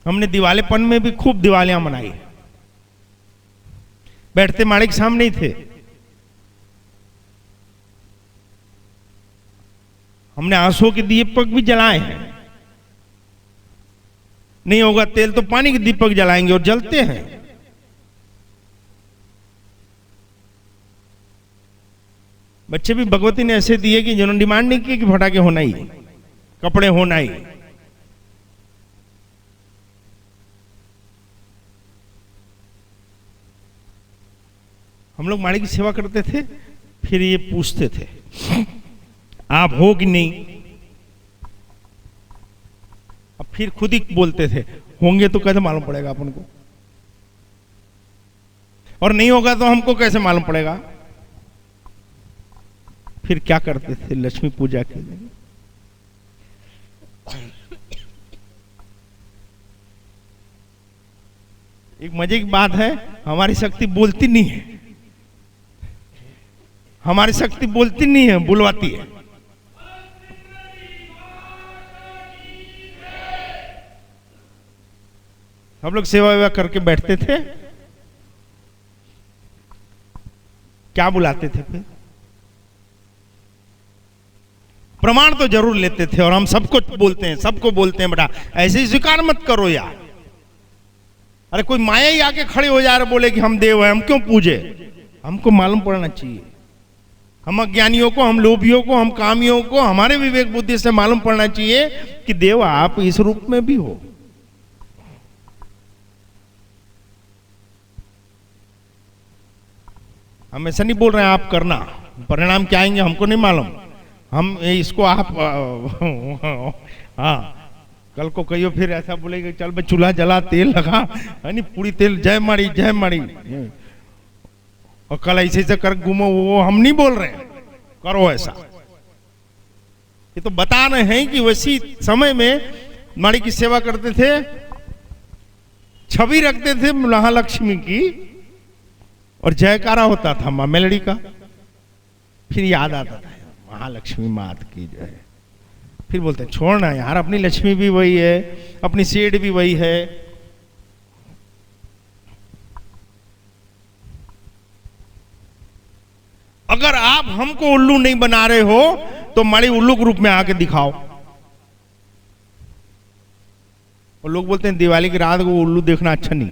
हमने दिवालेपन में भी खूब दिवालियां मनाई। बैठते माड़ी के सामने ही थे। हमने आंसू के दीपक भी जलाए हैं। नहीं होगा तेल तो पानी के दीपक जलाएंगे और जलते हैं। बच्चे भी भगवती ने ऐसे दिए कि जिन्होंने डिमांड नहीं की कि फटाके होना ही, कपड़े होना ही। हम लोग माड़ी की सेवा करते थे, फिर ये पूछते थे आप हो कि नहीं। अब फिर खुद ही बोलते थे होंगे तो कैसे मालूम पड़ेगा अपन को, और नहीं होगा तो हमको कैसे मालूम पड़ेगा। फिर क्या करते थे लक्ष्मी पूजा के लिए, एक मजे की बात है, हमारी शक्ति बोलती नहीं है, हमारी शक्ति बोलती नहीं है, बुलवाती है। हम लोग सेवा वेवा करके बैठते थे, क्या बुलाते थे फिर, प्रमाण तो जरूर लेते थे। और हम सबको बोलते हैं, सबको बोलते हैं बेटा ऐसे ही स्वीकार मत करो यार। अरे कोई माया ही आके खड़े हो जा रहे बोले कि हम देव हैं, हम क्यों पूजे। हमको मालूम पड़ना चाहिए, हम अज्ञानियों को, हम लोभियों को, हम कामियों को हमारे विवेक बुद्धि से मालूम पड़ना चाहिए कि देव आप इस रूप में भी हो। हम ऐसा नहीं बोल रहे हैं आप करना, परिणाम क्या आएंगे हमको नहीं मालूम। हम इसको आप हाँ कल को कहियो फिर ऐसा बोलेगा चल मैं चूल्हा जला तेल लगा है नहीं पूरी तेल जय माड़ी जय माड़ी, और कल ऐसे ऐसे कर घूमो, वो हम नहीं बोल रहे हैं करो ऐसा। ये तो बता रहे हैं कि वैसी समय में माड़ी की सेवा करते थे, छवि रखते थे महालक्ष्मी की और जयकारा होता था मां मेलड़ी का। फिर याद आता था महालक्ष्मी मात की जय। फिर बोलते हैं छोड़ना यार, अपनी लक्ष्मी भी वही है, अपनी सेठ भी वही है। अगर आप हमको उल्लू नहीं बना रहे हो तो माड़ी उल्लू के रूप में आके दिखाओ। और लोग बोलते हैं दिवाली की रात को उल्लू देखना अच्छा नहीं,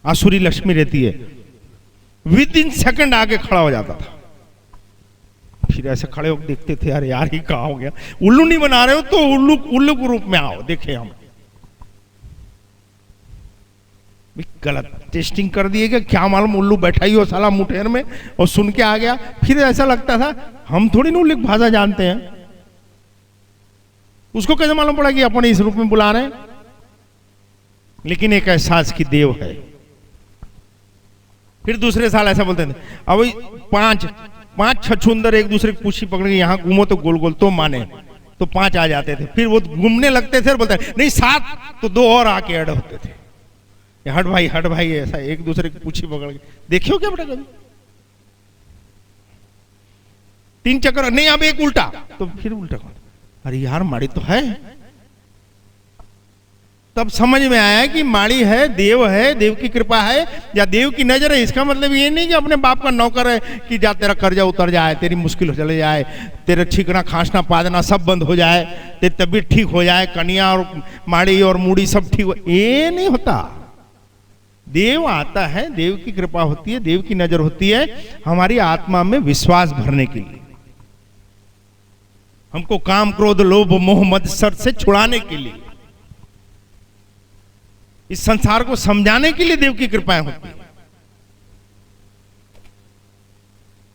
आसुरी लक्ष्मी रहती है। विद इन सेकंड आके खड़ा हो जाता था। फिर ऐसे खड़े होकर देखते थे अरे यार ये कहा हो गया, उल्लू नहीं बना रहे हो तो उल्लू के रूप में आओ देखे हम। गलत टेस्टिंग कर दिए क्या मालूम उल्लू बैठा ही हो साला मुठेर में और सुन के आ गया। फिर ऐसा लगता था हम थोड़ी ना उल्लू की भाषा जानते हैं, उसको कैसे मालूम पड़ा कि अपन इस रूप में बुला रहे हैं। लेकिन एक एहसास की देव है। फिर दूसरे साल ऐसा बोलते थे अब पांच छछूंदर एक दूसरे की पूछी पकड़ के यहां घूमो तो गोल गोल तो माने, तो 5 आ जाते थे। फिर वो घूमने लगते थे और बोलते नहीं 7, तो 2 और आके ऐड होते थे। हट भाई ऐसा एक दूसरे की पूछी पकड़ के देखियो क्या बेटा कभी 3 चक्कर नहीं, अब एक उल्टा, तो फिर उल्टा कौन, अरे यार माड़ी तो है। तब समझ में आया कि माड़ी है, देव की कृपा है या देव की नजर है। इसका मतलब ये नहीं कि अपने बाप का नौकर है कि जा तेरा कर्जा उतर जाए, तेरी मुश्किल चले जाए, तेरा छींकना खांसना पादना सब बंद हो जाए, तेरी तबीयत ठीक हो जाए, कन्या और माड़ी और मूड़ी सब ठीक हो, ये नहीं होता। देव आता है, देव की कृपा होती है, देव की नजर होती है हमारी आत्मा में विश्वास भरने के लिए, हमको काम क्रोध लोभ मोह मद सर से छुड़ाने के लिए, इस संसार को समझाने के लिए देव की कृपाएं होती है।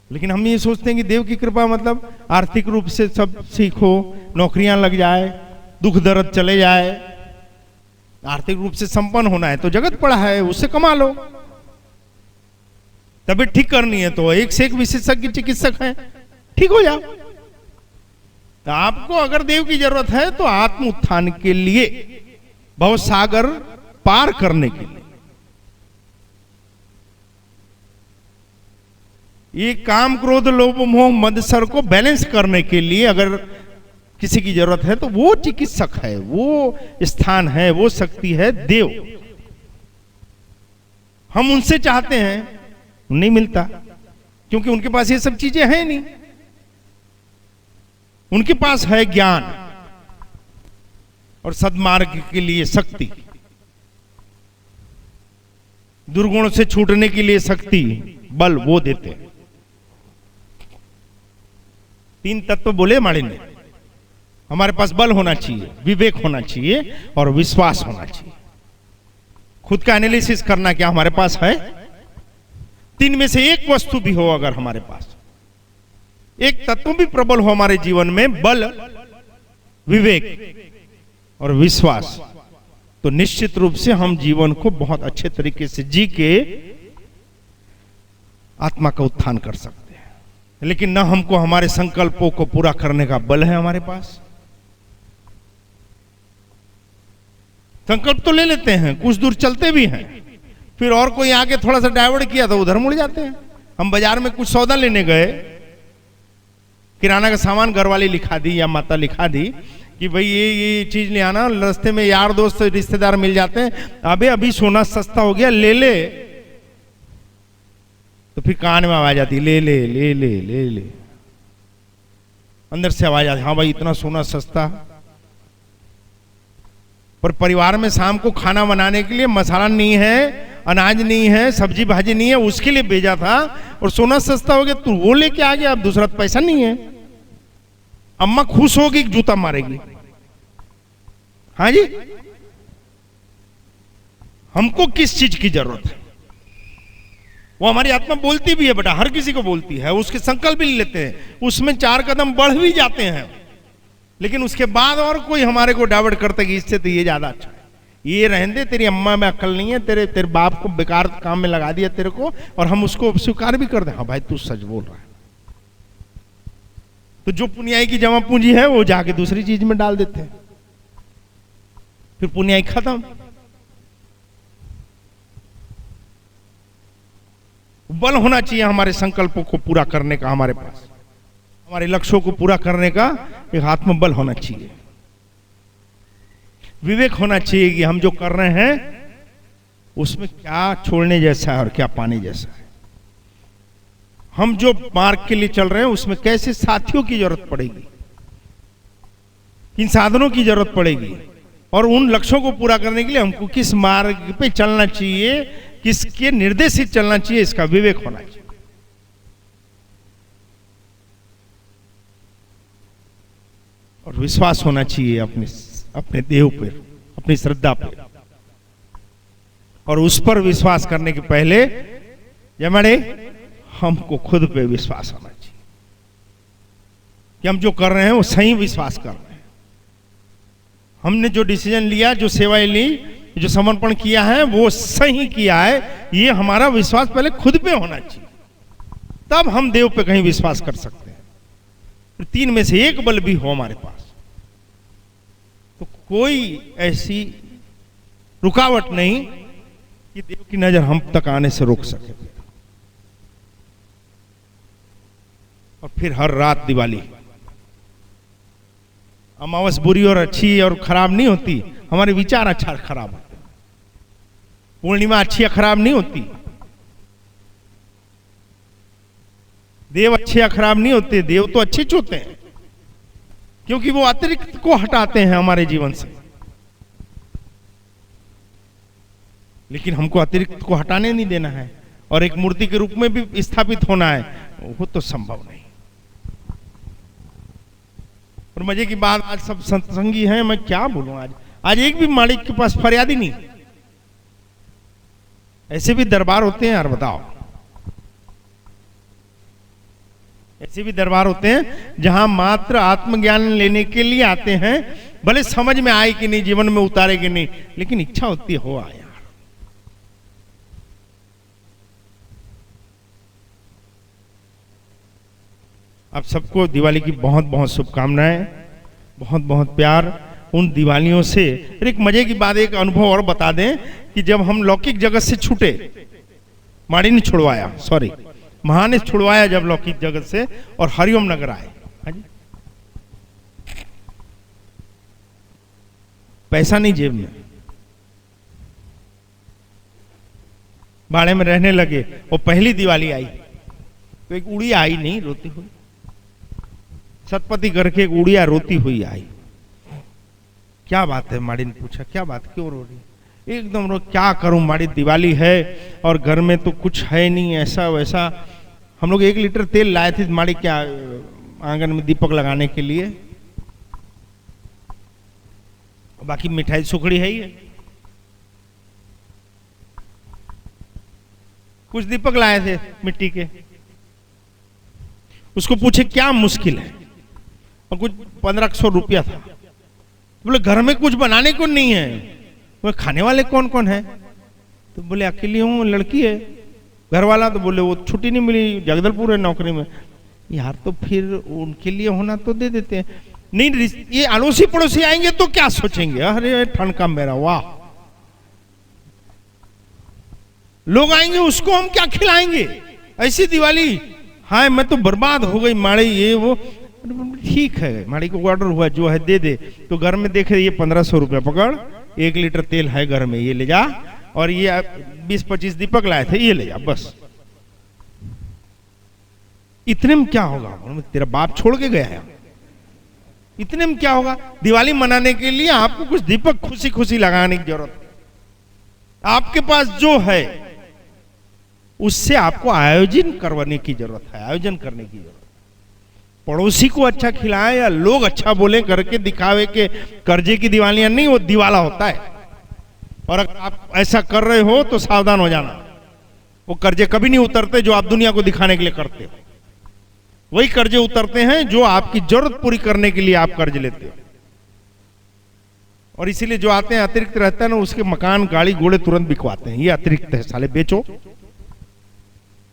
लेकिन हम ये सोचते हैं कि देव की कृपा मतलब आर्थिक रूप से सब सीखो, नौकरियां लग जाए, दुख दर्द चले जाए। आर्थिक रूप से संपन्न होना है तो जगत पड़ा है, उससे कमा लो। तबीयत ठीक करनी है तो एक से एक विशेषज्ञ चिकित्सक हैं, ठीक हो जाओ। तो आपको अगर देव की जरूरत है तो आत्म उत्थान के लिए, भव सागर पार करने के लिए, ये काम क्रोध लोभ मोह मद सर को बैलेंस करने के लिए अगर किसी की जरूरत है तो वो चिकित्सक है, वो स्थान है, वो शक्ति है देव। हम उनसे चाहते हैं, नहीं मिलता, क्योंकि उनके पास ये सब चीजें हैं नहीं। उनके पास है ज्ञान और सद्मार्ग के लिए शक्ति, दुर्गुण से छूटने के लिए शक्ति, बल वो देते हैं। 3 तत्व बोले माड़ी ने। हमारे पास बल होना चाहिए, विवेक होना चाहिए और विश्वास होना चाहिए। खुद का एनालिसिस करना क्या हमारे पास है। 3 में से एक वस्तु भी हो अगर हमारे पास, एक तत्व भी प्रबल हो हमारे जीवन में, बल, विवेक और विश्वास, तो निश्चित रूप से हम जीवन को बहुत अच्छे तरीके से जी के आत्मा का उत्थान कर सकते हैं। लेकिन न हमको हमारे संकल्पों को पूरा करने का बल है हमारे पास। संकल्प तो ले लेते हैं, कुछ दूर चलते भी हैं, फिर और कोई आके थोड़ा सा डाइवर्ट किया तो उधर मुड़ जाते हैं। हम बाजार में कुछ सौदा लेने गए, किराना का सामान घर वाली लिखा दी या माता लिखा दी कि भाई ये चीज ले आना, रास्ते में यार दोस्त रिश्तेदार मिल जाते हैं, अबे अभी सोना सस्ता हो गया ले ले, तो फिर कान में आवाज आती ले ले ले ले ले ले, अंदर से आवाज आती हाँ भाई इतना सोना सस्ता। पर परिवार में शाम को खाना बनाने के लिए मसाला नहीं है, अनाज नहीं है, सब्जी भाजी नहीं है, उसके लिए भेजा था और सोना सस्ता हो गया तो वो लेके आ गया, अब दूसरा पैसा नहीं है। अम्मा खुश होगी, जूता मारेगी। हाँ जी, हमको किस चीज की जरूरत है? वो हमारी आत्मा बोलती भी है बेटा, हर किसी को बोलती है, उसके संकल्प भी लेते हैं, उसमें 4 कदम बढ़ भी जाते हैं, लेकिन उसके बाद और कोई हमारे को डाइवर्ट करता कि इससे तो ये ज्यादा अच्छा है, ये रहने दे, तेरी अम्मा में अक्ल नहीं है, तेरे बाप को बेकार काम में लगा दिया तेरे को, और हम उसको स्वीकार भी कर दे हाँ भाई तू सच बोल रहा है। तो जो पुण्याई की जमा पूंजी है वो जाके दूसरी चीज में डाल देते हैं, फिर पुण्याई खत्म। बल होना चाहिए हमारे संकल्पों को पूरा करने का, हमारे पास हमारे लक्ष्यों को पूरा करने का एक आत्मबल होना चाहिए। विवेक होना चाहिए कि हम जो कर रहे हैं उसमें क्या छोड़ने जैसा है और क्या पाने जैसा है। हम जो मार्ग के लिए चल रहे हैं उसमें कैसे साथियों की जरूरत पड़ेगी, किन साधनों की जरूरत पड़ेगी, और उन लक्ष्यों को पूरा करने के लिए हमको किस मार्ग पे चलना चाहिए, किसके निर्देशित चलना चाहिए, इसका विवेक होना चाहिए। और विश्वास होना चाहिए अपने देव पर, अपनी श्रद्धा पर, और उस पर विश्वास करने के पहले जमाड़े हमको खुद पे विश्वास होना चाहिए कि हम जो कर रहे हैं वो सही विश्वास कर रहे हैं। हमने जो डिसीजन लिया, जो सेवाएं ली, जो समर्पण किया है वो सही किया है, ये हमारा विश्वास पहले खुद पे होना चाहिए, तब हम देव पे कहीं विश्वास कर सकते हैं। 3 में से एक बल भी हो हमारे पास तो कोई ऐसी रुकावट नहीं कि देव की नजर हम तक आने से रोक सके। और फिर हर रात दिवाली, अमावस बुरी और अच्छी और खराब नहीं होती, हमारे विचार अच्छा खराब होते। पूर्णिमा अच्छी या खराब नहीं होती, देव अच्छे या खराब नहीं होते, देव तो अच्छे होते हैं, क्योंकि वो अतिरिक्त को हटाते हैं हमारे जीवन से। लेकिन हमको अतिरिक्त को हटाने नहीं देना है और एक मूर्ति के रूप में भी स्थापित होना है, वो तो संभव नहीं। और मजे की बात, आज सब सत्संगी हैं, मैं क्या बोलूं, आज एक भी मालिक के पास फरियादी नहीं। ऐसे भी दरबार होते हैं यार, बताओ, ऐसे भी दरबार होते हैं जहां मात्र आत्मज्ञान लेने के लिए आते हैं, भले समझ में आए कि नहीं, जीवन में उतारे कि नहीं, लेकिन इच्छा होती हो यार। आप सबको दिवाली की बहुत बहुत शुभकामनाएं, बहुत बहुत प्यार। उन दिवालियों से एक मजे की बात, एक अनुभव और बता दें कि जब हम लौकिक जगत से छूटे, माड़ी ने छुड़वाया, सॉरी महा ने छुड़वाया जब लौकिक जगत से, और हरिओम नगर आए। हाँ जी, पैसा नहीं जेब में, भाड़े में रहने लगे। वो पहली दिवाली आई तो एक उड़िया आई नहीं रोती हुई, सतपति करके एक उड़िया रोती हुई आई। क्या बात है, माड़ी ने पूछा, क्या बात, क्यों रो रही? एकदम रो, क्या करूं माड़ी, दिवाली है और घर में तो कुछ है नहीं, ऐसा वैसा। हम लोग 1 लीटर तेल लाए थे माड़ी क्या आंगन में दीपक लगाने के लिए, बाकी मिठाई सुखड़ी है ही है। कुछ दीपक लाए थे मिट्टी के, उसको पूछे क्या मुश्किल है, और कुछ 1500 रुपया था। बोले घर में कुछ बनाने को नहीं है। बोले खाने वाले कौन कौन है? तो बोले अकेली हूँ, लड़की है। घर वाला? तो बोले वो छुट्टी नहीं मिली, जगदलपुर है नौकरी में। यार तो फिर उनके लिए होना तो दे देते हैं। नहीं, ये अड़ोसी पड़ोसी आएंगे तो क्या सोचेंगे, अरे ठंड का मेरा, वाह लोग आएंगे उसको हम क्या खिलाएंगे, ऐसी दिवाली, हाँ मैं तो बर्बाद हो गई माड़ी, ये वो। ठीक है, माड़ी को ऑर्डर हुआ, जो है दे दे। तो घर में देखे ये 1500 रुपया पकड़, 1 लीटर तेल है घर में, ये ले जा, और ये 20-25 दीपक लाए थे, ये ले जा, बस। इतने में क्या होगा? तेरा बाप छोड़ के गया है, इतने में क्या होगा? दिवाली मनाने के लिए आपको कुछ दीपक खुशी खुशी लगाने की जरूरत है। आपके पास जो है उससे आपको आयोजन करवाने की जरूरत है, आयोजन करने की जरूरत है। पड़ोसी को अच्छा खिलाए या लोग अच्छा बोले करके दिखावे के कर्जे की दिवालियां नहीं, वो दिवाला होता है। और अगर आप ऐसा कर रहे हो तो सावधान हो जाना, वो कर्जे कभी नहीं उतरते जो आप दुनिया को दिखाने के लिए करते हो। वही कर्जे उतरते हैं जो आपकी जरूरत पूरी करने के लिए आप कर्ज लेते हो। और इसीलिए जो आते हैं अतिरिक्त रहता है ना, उसके मकान गाड़ी घोड़े तुरंत बिकवाते हैं, ये अतिरिक्त है, साले बेचो।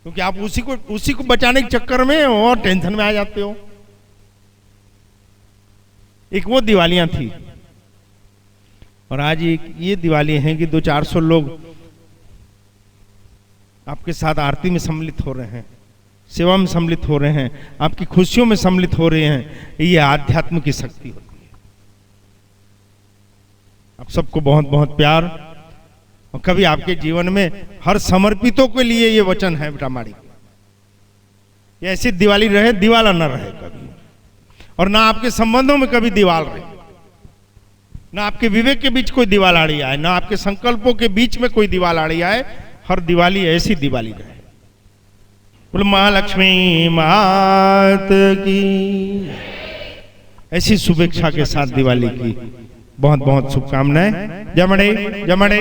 क्योंकि आप उसी को बचाने के चक्कर में और टेंशन में आ जाते हो। एक वो दिवालियां थी, और आज ये दिवाली है कि 200-400 लोग आपके साथ आरती में सम्मिलित हो रहे हैं, सेवा में सम्मिलित हो रहे हैं, आपकी खुशियों में सम्मिलित हो रहे हैं। ये आध्यात्म की शक्ति होती है। आप सबको बहुत बहुत प्यार। और कभी आपके जीवन में हर समर्पितों के लिए ये वचन है बेटा माड़ी, ये ऐसी दिवाली रहे, दिवाला न रहे कभी, और ना आपके संबंधों में कभी दीवाल रहे, ना आपके विवेक के बीच कोई दीवाल आड़ी आए, ना आपके संकल्पों के बीच में कोई दीवाल आड़ी आए। हर दिवाली ऐसी दिवाली रहे। बोलो महालक्ष्मी मात की। ऐसी शुभेच्छा के साथ दिवाली की बहुत बहुत शुभकामनाएं। जमणे जमणे।